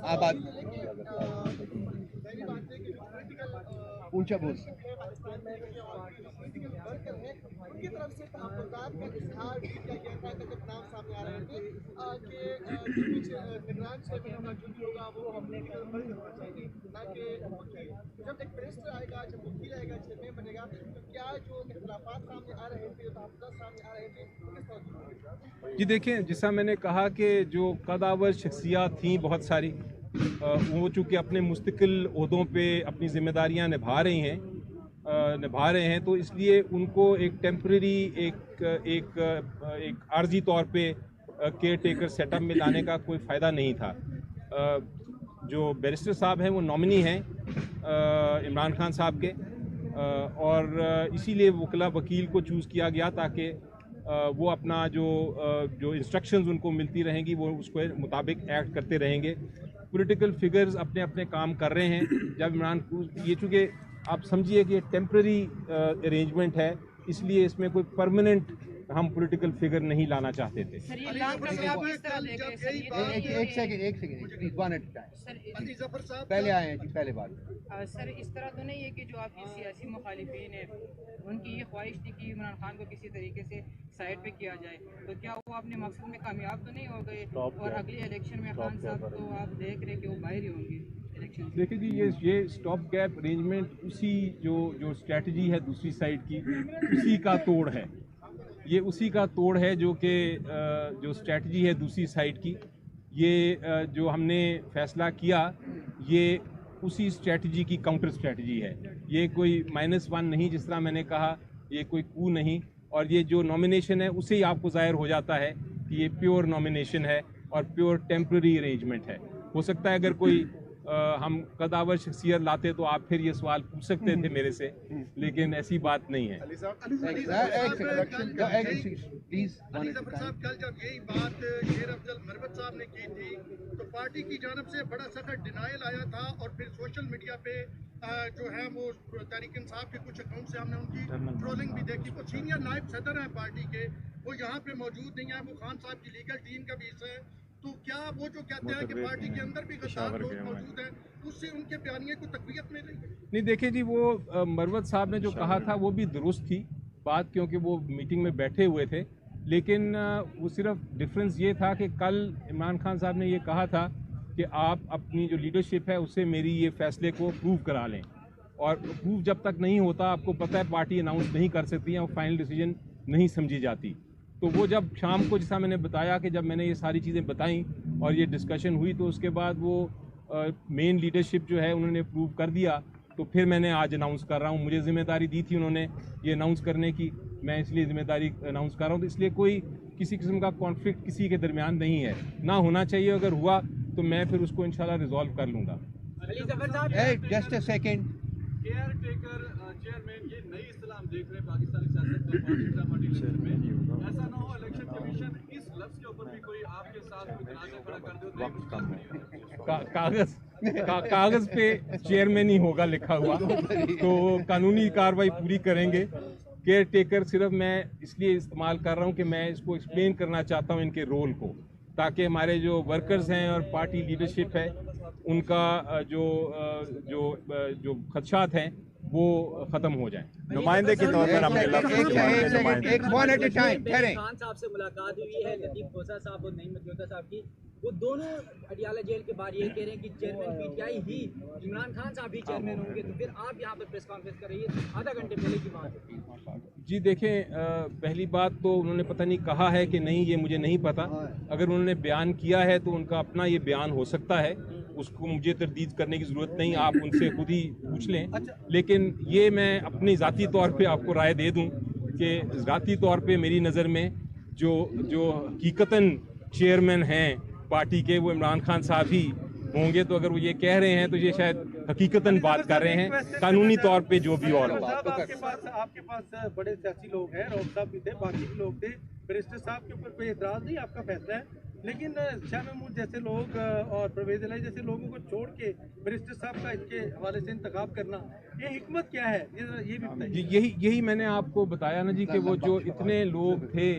आबाद ऊंचा बोल उनकी तरफ से तहफ़्फ़ुज़ात का इज़हार भी किया गया था जब नाम सामने आ रहे थे कि निगरान चेयरमैन का जो भी होगा वो हमने होना चाहिए ना कि वकील। जब एक बैरिस्टर आएगा, जब वकील आएगा, चेयरमैन बनेगा, तो क्या जो इख्तिलाफ़ात सामने आ रहे थे, जो तहफ़्फ़ुज़ात सामने आ रहे थे, किस तरह जी देखें, जैसा मैंने कहा कि जो कदावर शख्सियात थीं बहुत सारी, वो चूँकि अपने मुस्तकिल ओहदों पे अपनी ज़िम्मेदारियाँ निभा रहे हैं, तो इसलिए उनको एक टेम्परेरी एक आर्जी तौर पे केयर टेकर सेटअप में लाने का कोई फ़ायदा नहीं था। जो बैरिस्टर साहब हैं वो नॉमिनी हैं इमरान खान साहब के, और इसीलिए वकील को चूज़ किया गया ताकि वो अपना जो इंस्ट्रक्शंस उनको मिलती रहेंगी वो उसके मुताबिक एक्ट करते रहेंगे। पॉलिटिकल फिगर्स अपने अपने काम कर रहे हैं। जब इमरान ये चूँकि आप समझिए कि एक अरेंजमेंट है, इसलिए इसमें कोई परमानेंट हम पॉलिटिकल फिगर नहीं लाना चाहते थे। एक second please, one at time. पहले आए हैं जी, पहले बात। सर, इस तरह तो नहीं है कि जो आपकी सियासी मुखालिफिन है उनकी ये ख्वाहिश थी कि इमरान खान को किसी तरीके से साइड पे किया जाए, तो क्या वो अपने मकसद में कामयाब तो नहीं हो गए? और अगले इलेक्शन में खान साहब तो आप देख रहे कि वो बाहर ही होंगे इलेक्शन। देखिए जी, ये स्टॉप गैप अरेंजमेंट उसी जो स्ट्रेटजी है दूसरी साइड की, उसी का तोड़ है। ये उसी का तोड़ है जो कि जो स्ट्रेटजी है दूसरी साइड की, ये जो हमने फैसला किया, ये उसी स्ट्रेटजी की काउंटर स्ट्रेटजी है। ये कोई -1 नहीं, जिस तरह मैंने कहा, ये कोई कू नहीं। और ये जो नॉमिनेशन है उससे ही आपको ज़ाहिर हो जाता है कि ये प्योर नॉमिनेशन है और प्योर टेम्पररी अरेंजमेंट है। हो सकता है अगर कोई हम कदावर शख्सियत लाते तो आप फिर ये सवाल पूछ सकते थे मेरे से, लेकिन ऐसी बात नहीं है। अली साहब, कल जब यही बात शेर अफजल मरवत साहब ने की थी तो पार्टी की जानब से बड़ा सख्त डिनाइल आया था, और फिर सोशल मीडिया पे जो है वो तहरीक इंसाफ के कुछ अकाउंट से हमने उनकी ट्रोलिंग भी देखी। वो सीनियर नायब सदर हैं पार्टी के, वो यहाँ पे मौजूद नहीं है, वो खान साहब की लीगल टीम का भी हिस्सा है। तो क्या वो जो कहते हैं कि पार्टी के अंदर भी गद्दार लोग मौजूद हैं, उससे उनके बयानिए को तक़वियत मिल रही है? नहीं, देखिए जी, वो मरवत साहब ने जो कहा था वो भी दुरुस्त थी बात, क्योंकि वो मीटिंग में बैठे हुए थे। लेकिन वो सिर्फ डिफरेंस ये था कि कल इमरान खान साहब ने ये कहा था कि आप अपनी जो लीडरशिप है उससे मेरी ये फैसले को प्रूव करा लें, और प्रूव जब तक नहीं होता, आपको पता है पार्टी अनाउंस नहीं कर सकती है और फाइनल डिसीजन नहीं समझी जाती। तो वो जब शाम को, जैसा मैंने बताया कि जब मैंने ये सारी चीज़ें बताई और ये डिस्कशन हुई, तो उसके बाद वो मेन लीडरशिप जो है उन्होंने प्रूव कर दिया। तो फिर मैंने आज अनाउंस कर रहा हूँ, मुझे ज़िम्मेदारी दी थी उन्होंने ये अनाउंस करने की, मैं इसलिए ज़िम्मेदारी अनाउंस कर रहा हूँ। तो इसलिए कोई किसी किस्म का कॉन्फ्लिक्ट किसी के दरमियान नहीं है, ना होना चाहिए। अगर हुआ तो मैं फिर उसको इंशाल्लाह रिजॉल्व कर लूँगा। Just a second. Care taker chairman, ये नई इस्लाम देख रहे पाकिस्तानी सियासत में, ऐसा ना हो इलेक्शन कमीशन इस लफ्ज के ऊपर भी कोई आपके साथ कोई तनाज़ा खड़ा कर दे। कागज पे चेयरमैन ही होगा लिखा हुआ, तो कानूनी कार्रवाई पूरी करेंगे। केयर टेकर सिर्फ मैं इसलिए इस्तेमाल कर रहा हूँ कि मैं इसको एक्सप्लेन करना चाहता हूँ इनके रोल को, ताकि हमारे जो वर्कर्स हैं और पार्टी लीडरशिप है उनका जो खदशात हैं वो ख़त्म हो जाए। नुमाइंदे के तौर पर हमने खान साहब से मुलाकात हुई है, लतीफ़ खोसा साहब और नईम मजूदा साहब की, वो दोनों अडियाला जेल के बाहर ये कह रहे हैं कि चेयरमैन पीटीआई ही इमरान खान साहब ही चेयरमैन होंगे। तो फिर आप यहाँ पर प्रेस कॉन्फ्रेंस कर रही है, आधा घंटे पहले की बात है। जी देखें, पहली बात तो उन्होंने पता नहीं कहा है कि नहीं, ये मुझे नहीं पता। अगर उन्होंने बयान किया है तो उनका अपना ये बयान हो सकता है, उसको मुझे तरदीद करने की ज़रूरत नहीं, आप उनसे खुद ही पूछ लें। लेकिन ये मैं अपनी ज़ाती तौर पे आपको राय दे दूं कि ज़ाती तौर पे मेरी नज़र में जो हकीकतन चेयरमैन हैं पार्टी के, वो इमरान खान साहब ही होंगे। तो अगर वो ये कह रहे हैं तो ये शायद हकीकतन बात कर रहे हैं, कानूनी तौर पे जो भी और हो। आपके पास बड़े सियासी लोग हैं, रऊफ साहब भी थे, बाकी भी लोग थे, बैरिस्टर साहब के ऊपर कोई एतराज़ नहीं, आपका फैसला है। लेकिन शाह महमूद जैसे लोग और परवेज इलाही जैसे लोगों को छोड़ के बैरिस्टर साहब का इनके हवाले से इंतखाब करना, ये हिकमत क्या है, ये भी बताइए। यही मैंने आपको बताया ना जी, कि वो जो इतने लोग थे,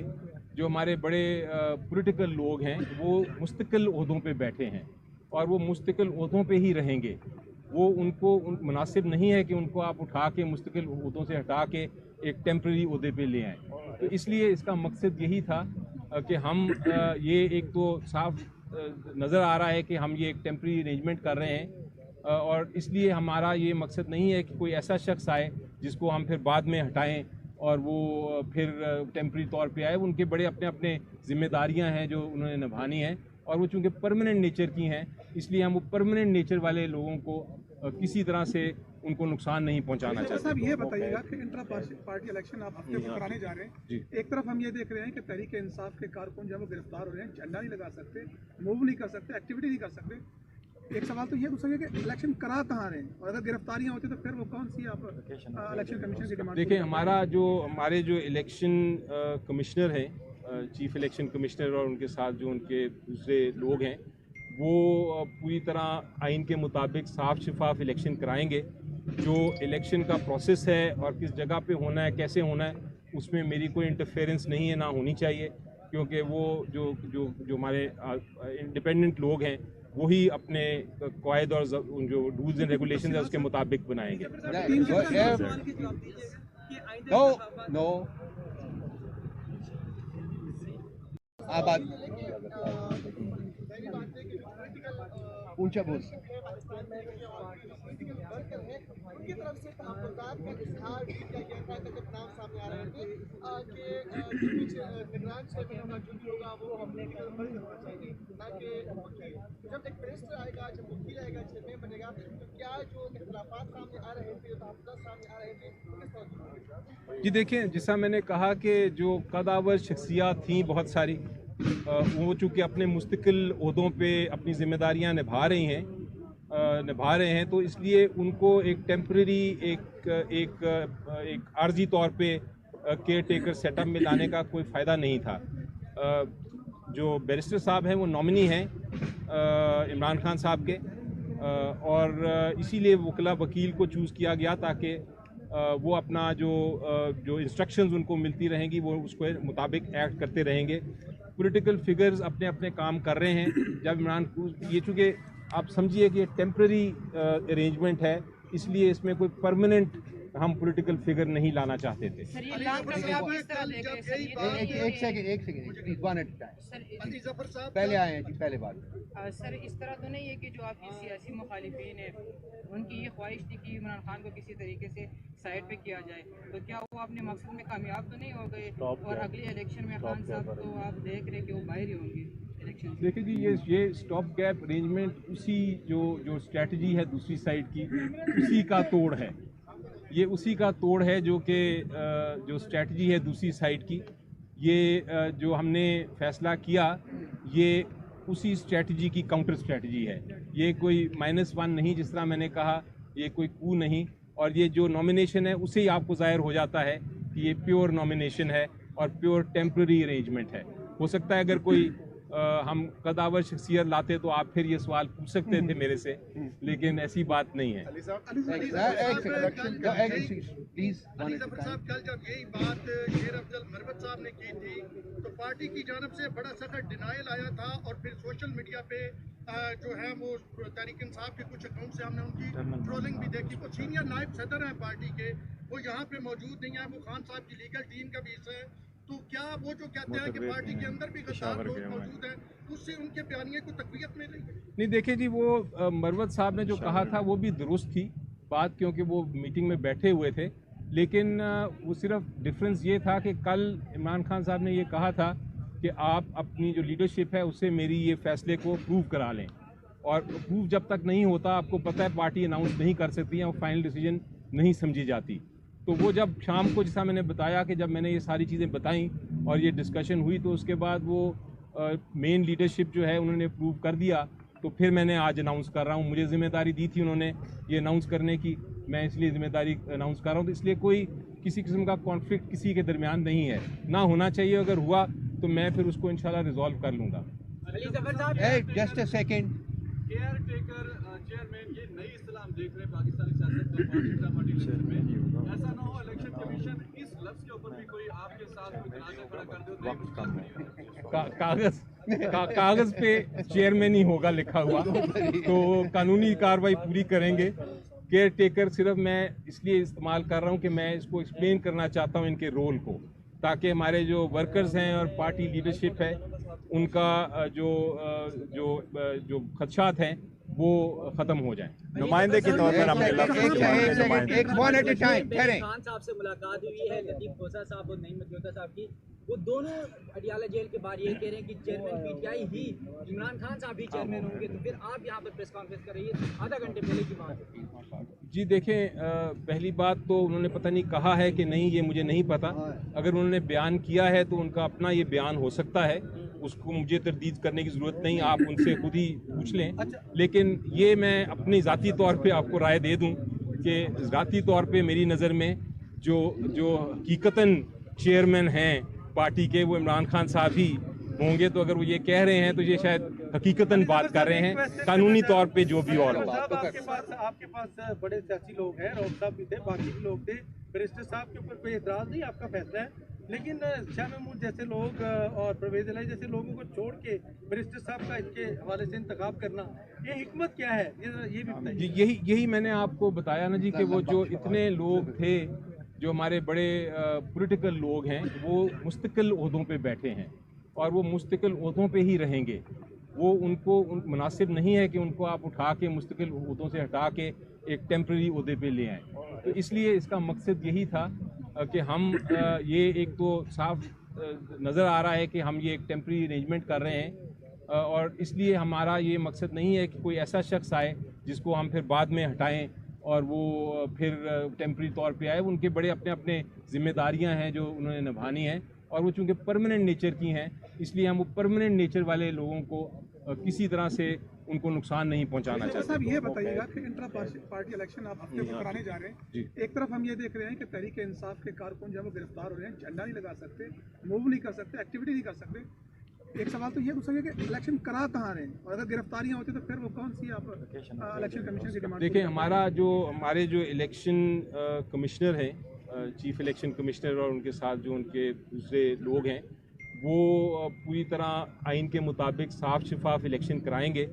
जो हमारे बड़े पॉलिटिकल लोग हैं, वो मुस्तकिल ओहदों पे बैठे हैं, और वो मुस्तकिल ओहदों पे ही रहेंगे। वो उनको मुनासिब नहीं है कि उनको आप उठा के मुस्तकिल ओहदों से हटा के एक टेम्प्रेरी ओहदे पे ले आएँ। तो इसलिए इसका मकसद यही था कि हम ये एक तो साफ नज़र आ रहा है कि हम ये एक टेम्प्रेरी अरेंजमेंट कर रहे हैं और इसलिए हमारा ये मकसद नहीं है कि कोई ऐसा शख्स आए जिसको हम फिर बाद में हटाएं और वो फिर टेम्प्रेरी तौर पे आए। उनके बड़े अपने अपने जिम्मेदारियां हैं जो उन्होंने निभानी हैं और वो चूँकि परमानेंट नेचर की हैं, इसलिए हम वो परमानेंट नेचर वाले लोगों को किसी तरह से उनको नुकसान नहीं पहुंचाना चाहते। साहब ये बताइएगा कि इंट्रा पार्टी इलेक्शन आप हफ्ते को कराने जा रहे हैं, एक तरफ हम ये देख रहे हैं कि तहरीक इंसाफ के कारकुन जब वो गिरफ्तार हो रहे हैं, झंडा नहीं लगा सकते, मूव नहीं कर सकते, एक्टिविटी नहीं कर सकते। एक सवाल तो ये पूछ सके कि इलेक्शन करा कहाँ रहे हैं और अगर गिरफ्तारियां होती तो फिर वो कौन सी आप इलेक्शन कमीशन की डिमांड? देखिए, हमारे जो इलेक्शन कमिश्नर हैं, चीफ इलेक्शन कमिश्नर और उनके साथ जो उनके दूसरे लोग हैं, वो पूरी तरह आइन के मुताबिक साफ शफाफ इलेक्शन कराएंगे। जो इलेक्शन का प्रोसेस है और किस जगह पे होना है, कैसे होना है, उसमें मेरी कोई इंटरफेरेंस नहीं है, ना होनी चाहिए, क्योंकि वो जो हमारे इंडिपेंडेंट लोग हैं वही अपने कायद और जो रूल्स एंड रेगुलेशन है उसके मुताबिक बनाएंगे। नो ऊंचा बोल। उनकी तरफ से तहफ़्फ़ुज़ात का इज़हार भी किया गया था जब नाम सामने आ रहे थे कि कुछ निगरान चेयरमैन का जो होगा वो हमने फर्ज होना चाहिए, ना कि वकील। जब एक मिनिस्टर आएगा, जब वकील आएगा, चेयरमैन बनेगा, तो क्या जो इख्तिलाफ़ात सामने आ रहे थे, जो तहफ़्फ़ुज़ात सामने आ रहे थे, किस तरह? जी देखिए, जैसा मैंने कहा कि जो कदावर शख्सियात थी बहुत सारी, वो चूँकि अपने मुस्तकिल ओहदों पे अपनी ज़िम्मेदारियाँ निभा रहे हैं, तो इसलिए उनको एक टेम्प्रेरी एक आर्जी तौर पे केयर टेकर सेटअप में लाने का कोई फ़ायदा नहीं था। जो बैरिस्टर साहब हैं वो नॉमिनी हैं इमरान खान साहब के, और इसीलिए वकला वकील को चूज़ किया गया ताकि वो अपना जो इंस्ट्रक्शंस उनको मिलती रहेंगी वो उसके मुताबिक एक्ट करते रहेंगे। पॉलिटिकल फिगर्स अपने अपने काम कर रहे हैं। जब इमरान, ये चूँकि आप समझिए कि ये टेम्प्रेरी अरेंजमेंट है, इसलिए इसमें कोई परमानेंट हम पॉलिटिकल फिगर नहीं लाना चाहते थे। एक second please, one at time. पहले आए हैं जी, पहले बात। सर, इस तरह तो नहीं है कि जो आपकी सियासी मुखालिफिन है उनकी ये ख्वाहिश थी कि इमरान खान को किसी तरीके से साइड पे किया जाए, तो क्या वो अपने मकसद में कामयाब तो नहीं हो गए? और अगले इलेक्शन में खान साहब तो आप देख रहे कि वो बाहर ही होंगे इलेक्शन। देखिए जी, ये स्टॉप गैप अरेंजमेंट उसी जो स्ट्रेटजी है दूसरी साइड की, उसी का तोड़ है। ये उसी का तोड़ है जो कि जो स्ट्रेटजी है दूसरी साइड की, ये जो हमने फैसला किया, ये उसी स्ट्रेटजी की काउंटर स्ट्रेटजी है। ये कोई -1 नहीं, जिस तरह मैंने कहा, ये कोई कू नहीं। और ये जो नॉमिनेशन है उससे ही आपको ज़ाहिर हो जाता है कि ये प्योर नॉमिनेशन है और प्योर टेम्प्रेरी अरेंजमेंट है। हो सकता है अगर कोई हम कदावर शख्सियत लाते तो आप फिर ये सवाल पूछ सकते थे मेरे से, लेकिन ऐसी बात नहीं है। अली जफर साहब, कल जब यही बात शेर अफजल मरवत साहब ने की थी तो पार्टी की जानब से बड़ा सख्त डिनायल आया था, और फिर सोशल मीडिया पे जो है वो तहरीक इंसाफ के कुछ अकाउंट से हमने उनकी ट्रोलिंग भी देखी। वो सीनियर नायब सदर हैं पार्टी के, वो यहाँ पे मौजूद नहीं है, वो खान साहब की लीगल टीम का भी हिस्सा है। तो क्या वो जो कहते हैं कि पार्टी के अंदर भी गद्दार लोग मौजूद हैं, उससे उनके बयानिए को तक़वियत मिल रही है? नहीं, देखिए जी, वो मरवत साहब ने जो कहा था वो भी दुरुस्त थी बात, क्योंकि वो मीटिंग में बैठे हुए थे। लेकिन वो सिर्फ डिफरेंस ये था कि कल इमरान खान साहब ने ये कहा था कि आप अपनी जो लीडरशिप है उससे मेरी ये फैसले को प्रूव करा लें, और प्रूव जब तक नहीं होता, आपको पता है पार्टी अनाउंस नहीं कर सकती है, वो फाइनल डिसीजन नहीं समझी जाती। तो वो जब शाम को, जैसा मैंने बताया कि जब मैंने ये सारी चीज़ें बताई और ये डिस्कशन हुई, तो उसके बाद वो मेन लीडरशिप जो है उन्होंने प्रूव कर दिया। तो फिर मैंने आज अनाउंस कर रहा हूँ, मुझे ज़िम्मेदारी दी थी उन्होंने ये अनाउंस करने की, मैं इसलिए ज़िम्मेदारी अनाउंस कर रहा हूँ। तो इसलिए कोई किसी किस्म का कॉन्फ्लिक्ट किसी के दरमियान नहीं है, ना होना चाहिए। अगर हुआ तो मैं फिर उसको इंशाल्लाह रिजॉल्व कर लूँगा। Just a second, care taker chairman ये नई इस्तेलाह हम देख रहे हैं पाकिस्तानी सियासत में भारतीय जनता पार्टी इलेक्शन में। ऐसा ना हो इलेक्शन कमीशन इस लफ्ज के ऊपर भी कोई आपके साथ कोई तनाज़ा खड़ा कर दे तो कागज पे चेयरमैन ही होगा लिखा हुआ, तो कानूनी कार्रवाई पूरी करेंगे। केयर टेकर सिर्फ मैं इसलिए इस्तेमाल कर रहा हूँ कि मैं इसको एक्सप्लेन करना चाहता हूँ इनके रोल को, ताकि हमारे जो वर्कर्स हैं और पार्टी लीडरशिप है उनका जो खदशात हैं वो ख़त्म हो जाएं। नुमाइंदे के तौर पर अपने एक वन एट ए टाइम ठहरें। खान साहब से मुलाकात हुई है, लतीफ़ खोसा साहब और नईम मजूदा साहब की, वो दोनों अडियाला जेल के बाहर ये कह रहे हैं कि चेयरमैन पीटीआई ही इमरान खान साहब ही चेयरमैन होंगे, तो फिर आप यहाँ पर प्रेस कॉन्फ्रेंस कर रही है, आधा घंटे पहले की बात है। जी देखें, पहली बात तो उन्होंने पता नहीं कहा है कि नहीं, ये मुझे नहीं पता। अगर उन्होंने बयान किया है तो उनका अपना ये बयान हो सकता है, उसको मुझे तरदीद करने की ज़रूरत नहीं, आप उनसे खुद ही पूछ लें। लेकिन ये मैं अपनी ज़ाती तौर पे आपको राय दे दूं कि ज़ाती तौर पे मेरी नज़र में जो हकीकतन चेयरमैन हैं पार्टी के वो इमरान खान साहब ही होंगे। तो अगर वो ये कह रहे हैं तो ये शायद हकीकतन बात कर रहे हैं, कानूनी तौर पे जो भी और हो। आपके पास बड़े सियासी लोग हैं, रऊफ साहब भी थे, बाकी भी लोग थे, बैरिस्टर साहब के ऊपर कोई एतराज़ नहीं, आपका फैसला है, लेकिन शाह महमूद जैसे लोग और परवेज इलाही जैसे लोगों को छोड़ के बैरिस्टर साहब का इनके हवाले से इंतखाब करना, ये हिकमत क्या है, ये भी बताइए। यही मैंने आपको बताया ना जी कि वो जो इतने लोग थे जो हमारे बड़े पॉलिटिकल लोग हैं वो मुस्तकिल ओहदों पे बैठे हैं और वो मुस्तकिल ओहदों पे ही रहेंगे। वो उनको मुनासिब नहीं है कि उनको आप उठा के मुस्तकिल ओहदों से हटा के एक टेम्प्रेरी ओहदे पे ले आएँ। तो इसलिए इसका मकसद यही था कि हम ये एक तो साफ नज़र आ रहा है कि हम ये एक टेम्प्रेरी अरेंजमेंट कर रहे हैं और इसलिए हमारा ये मकसद नहीं है कि कोई ऐसा शख्स आए जिसको हम फिर बाद में हटाएं और वो फिर टेम्प्रेरी तौर पे आए। उनके बड़े अपने अपने जिम्मेदारियां हैं जो उन्होंने निभानी हैं और वो चूँकि परमानेंट नेचर की हैं, इसलिए हम वो परमानेंट नेचर वाले लोगों को किसी तरह से उनको नुकसान नहीं पहुंचाना चाहते। साहब ये बताइएगा कि इंट्रा पार्टी इलेक्शन आप हफ्ते को कराने जा रहे हैं, एक तरफ हम ये देख रहे हैं कि तहरीक इंसाफ के कारकुन जो है वो गिरफ्तार हो रहे हैं, झंडा नहीं लगा सकते, मूव नहीं कर सकते, एक्टिविटी नहीं कर सकते। एक सवाल तो ये पूछ सकते कि इलेक्शन करा कहाँ रहे हैं और अगर गिरफ्तारियां होती तो फिर वो कौन सी आप इलेक्शन कमीशन की डिमांड? देखिए, हमारे जो इलेक्शन कमिश्नर हैं, चीफ इलेक्शन कमिश्नर और उनके साथ जो उनके दूसरे लोग हैं, वो पूरी तरह आइन के मुताबिक साफ शफाफ इलेक्शन कराएंगे।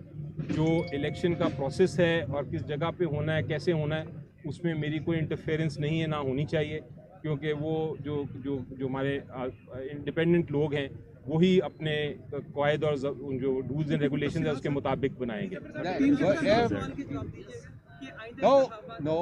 जो इलेक्शन का प्रोसेस है और किस जगह पे होना है, कैसे होना है, उसमें मेरी कोई इंटरफेरेंस नहीं है, ना होनी चाहिए, क्योंकि वो जो हमारे इंडिपेंडेंट लोग हैं वही अपने कायद और जो रूल्स एंड रेगुलेशन है उसके मुताबिक बनाएंगे। नो